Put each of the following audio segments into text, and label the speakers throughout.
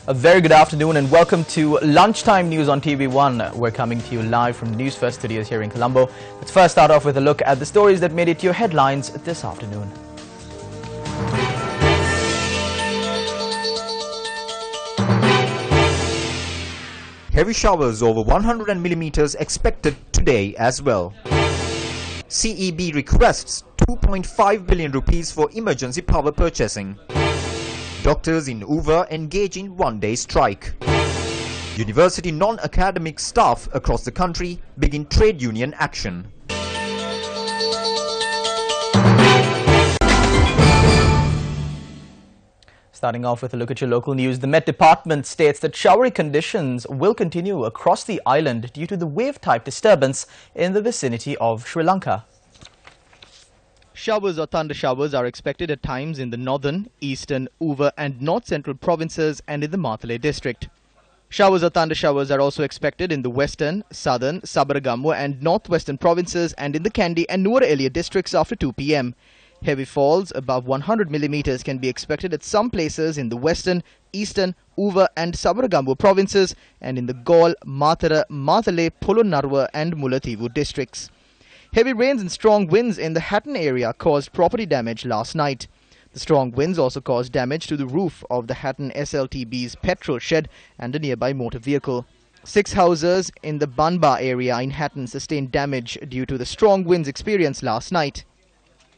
Speaker 1: A very good afternoon and welcome to Lunchtime News on TV1. We're coming to you live from Newsfirst studios here in Colombo. Let's first start off with a look at the stories that made it to your headlines this afternoon.
Speaker 2: Heavy showers over 100 millimeters expected today as well. CEB requests 2.5 billion rupees for emergency power purchasing. Doctors in Uva engage in one-day strike. University non-academic staff across the country begin trade union action.
Speaker 1: Starting off with a look at your local news, the Met Department states that showery conditions will continue across the island due to the wave-type disturbance in the vicinity of Sri Lanka. Showers or thunder showers are expected at times in the northern, eastern, Uva and north-central provinces and in the Matale district. Showers or thunder showers are also expected in the western, southern, Sabaragamuwa and northwestern provinces and in the Kandy and Nuwara Eliya districts after 2 p.m. Heavy falls above 100 millimeters can be expected at some places in the western, eastern, Uva and Sabaragamuwa provinces and in the Galle, Matara, Matale, Polonnaruwa and Mullaitivu districts. Heavy rains and strong winds in the Hatton area caused property damage last night. The strong winds also caused damage to the roof of the Hatton SLTB's petrol shed and a nearby motor vehicle. 6 houses in the Banba area in Hatton sustained damage due to the strong winds experienced last night.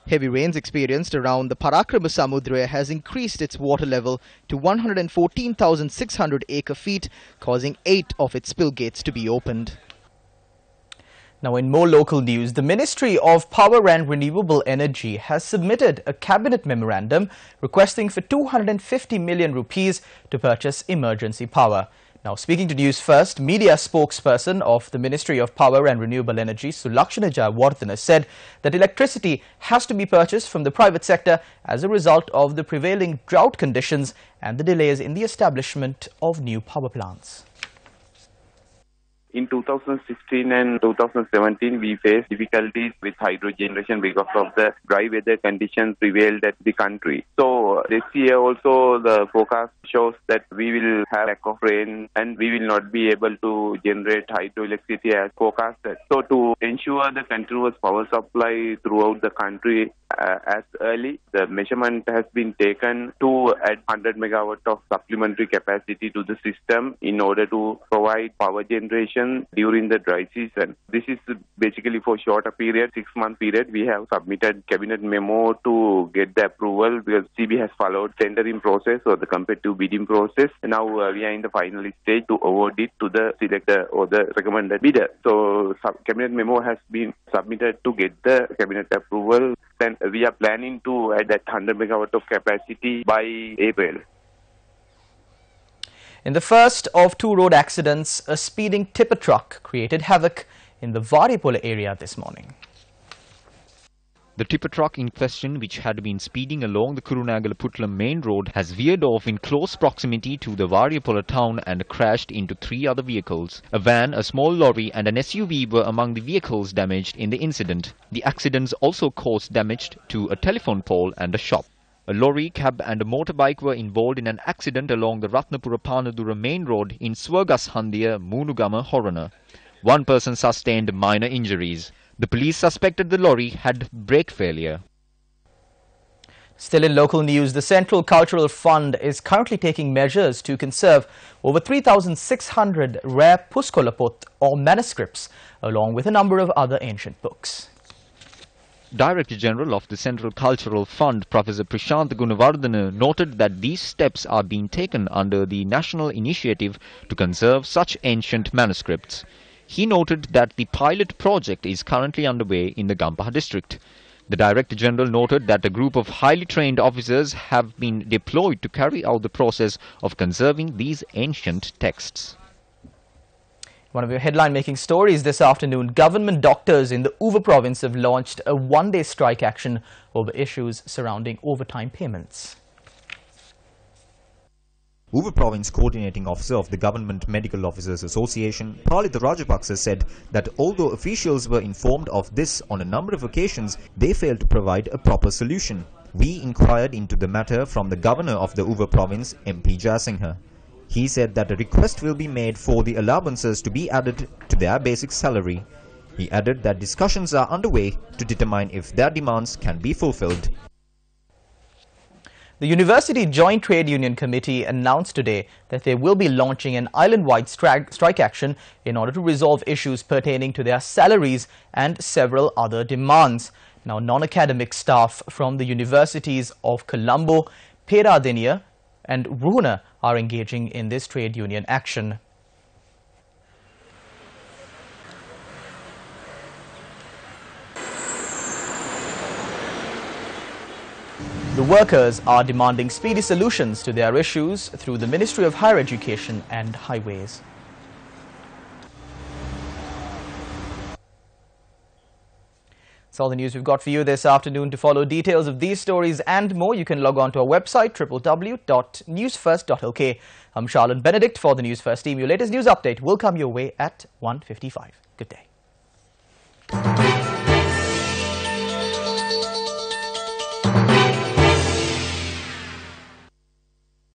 Speaker 1: Heavy rains experienced around the Parakrama Samudra has increased its water level to 114,600 acre-feet, causing 8 of its spill gates to be opened. Now, in more local news, the Ministry of Power and Renewable Energy has submitted a cabinet memorandum requesting for 250 million rupees to purchase emergency power. Now, speaking to Newsfirst, media spokesperson of the Ministry of Power and Renewable Energy, Sulakshana Jayawardena, said that electricity has to be purchased from the private sector as a result of the prevailing drought conditions and the delays in the establishment of new power plants.
Speaker 3: In 2016 and 2017, we faced difficulties with hydro generation because of the dry weather conditions prevailed at the country. So this year also the forecast shows that we will have lack of rain and we will not be able to generate hydroelectricity as forecasted. So to ensure the continuous power supply throughout the country as early, the measurement has been taken to add 100 megawatt of supplementary capacity to the system in order to provide power generation during the dry season. This is basically for shorter period, 6-month period. We have submitted cabinet memo to get the approval because CB has followed tendering process or the competitive bidding process. Now we are in the final stage to award it to the selector or the recommended bidder. So cabinet memo has been submitted to get the cabinet approval. Then we are planning to add that 100 megawatt of capacity by April.
Speaker 1: In the first of 2 road accidents, a speeding tipper truck created havoc in the Varipola area this morning.
Speaker 4: The tipper truck in question, which had been speeding along the Kurunagala-Putlam main road, has veered off in close proximity to the Varipola town and crashed into 3 other vehicles. A van, a small lorry and an SUV were among the vehicles damaged in the incident. The accidents also caused damage to a telephone pole and a shop. A lorry, cab and a motorbike were involved in an accident along the Ratnapura-Panadura main road in Swagashandiya, Munugama, Horana. 1 person sustained minor injuries. The police suspected the lorry had brake failure.
Speaker 1: Still in local news, the Central Cultural Fund is currently taking measures to conserve over 3,600 rare Puskolaput or manuscripts, along with a number of other ancient books.
Speaker 4: Director General of the Central Cultural Fund, Professor Prashant Gunawardena, noted that these steps are being taken under the national initiative to conserve such ancient manuscripts. He noted that the pilot project is currently underway in the Gampaha district. The Director General noted that a group of highly trained officers have been deployed to carry out the process of conserving these ancient texts.
Speaker 1: One of your headline-making stories this afternoon, government doctors in the Uva province have launched a one-day strike action over issues surrounding overtime payments.
Speaker 2: Uva Province Coordinating Officer of the Government Medical Officers Association, Palitha Rajapaksa, said that although officials were informed of this on a number of occasions, they failed to provide a proper solution. We inquired into the matter from the Governor of the Uva Province, MP Jayasinghe. He said that a request will be made for the allowances to be added to their basic salary. He added that discussions are underway to determine if their demands can be fulfilled.
Speaker 1: The University Joint Trade Union Committee announced today that they will be launching an island-wide strike action in order to resolve issues pertaining to their salaries and several other demands. Now, non-academic staff from the universities of Colombo, Peradeniya and Ruhuna are engaging in this trade union action. The workers are demanding speedy solutions to their issues through the Ministry of Higher Education and Highways. That's all the news we've got for you this afternoon. To follow details of these stories and more, you can log on to our website www.newsfirst.lk. I'm Charlotte Benedict for the News First team. Your latest news update will come your way at 1:55. Good day.